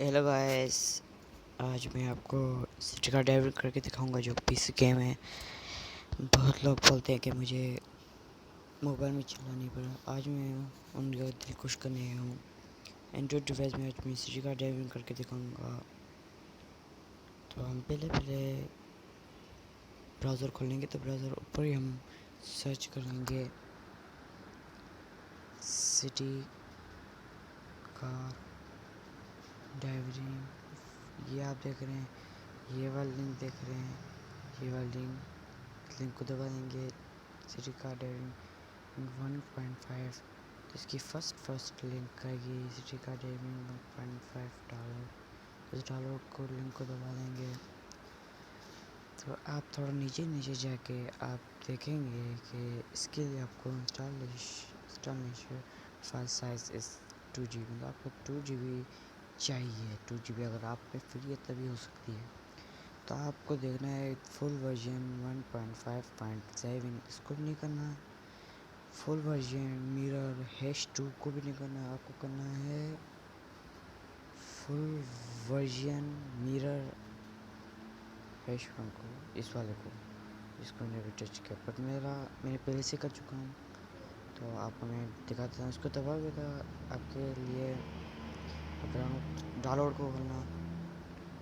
Hello guys. आज मैं आपको सिटी का ड्राइवर करके दिखाऊंगा जो पीसी गेम है। बहुत लोग बोलते हैं कि मुझे मोबाइल में चलाना नहीं पड़ा। आज मैं उनका दिल खुश करने आया हूँ। एंड्रॉइड डिवाइस में आज मैं सिटी का ड्राइविंग करके दिखाऊंगा। तो हम पहले ब्राउज़र खोलेंगे, तो ब्राउज़र ऊपर ही हम सर्च करेंगे सिटी कार ड्राइविंग। ये आप देख रहे हैं, ये वाला लिंक देख रहे हैं, ये वाला लिंक को दबा देंगे। सिटी कार ड्राइविंग 1.5, तो इसकी फर्स्ट लिंक आएगी सिटी कार ड्राइविंग $1.5। इस डॉलर को लिंक को दबा देंगे। तो आप थोड़ा नीचे जाके आप देखेंगे कि इसके लिए आपको इंस्टॉलेशन फाइल साइज इस 2 GB, मतलब आपको 2 GB चाहिए। 2 GB अगर आप पे फ्री है तभी हो सकती है। तो आपको देखना है फुल वर्जन 1.5.7, इसको भी नहीं करना है। फुल वर्जन मिरर -2 को भी नहीं करना है। आपको करना है फुल वर्जन मिरर -1 को, इस वाले को, जिसको मैंने अभी टच किया। बट मैंने पहले से कर चुका हूँ, तो आपको मैं दिखाता हूँ। इसको दबा देगा आपके लिए। अगर डाउनलोड को करना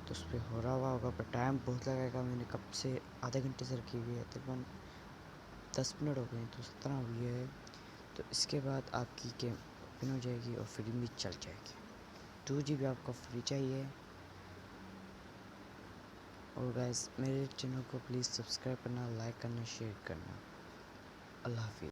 तो उस पर हो रहा हुआ होगा, पर टाइम बहुत लगेगा। मैंने कब से आधे घंटे से रखी हुई है, तकरीबन 10 मिनट हो गए, तो 17 हुई है। तो इसके बाद आपकी गेम ओपन हो जाएगी और फ्री में चल जाएगी। 2 GB आपको फ्री चाहिए। और गाइस, मेरे चैनल को प्लीज़ सब्सक्राइब करना, लाइक करना, शेयर करना। अल्लाह हाफिज़।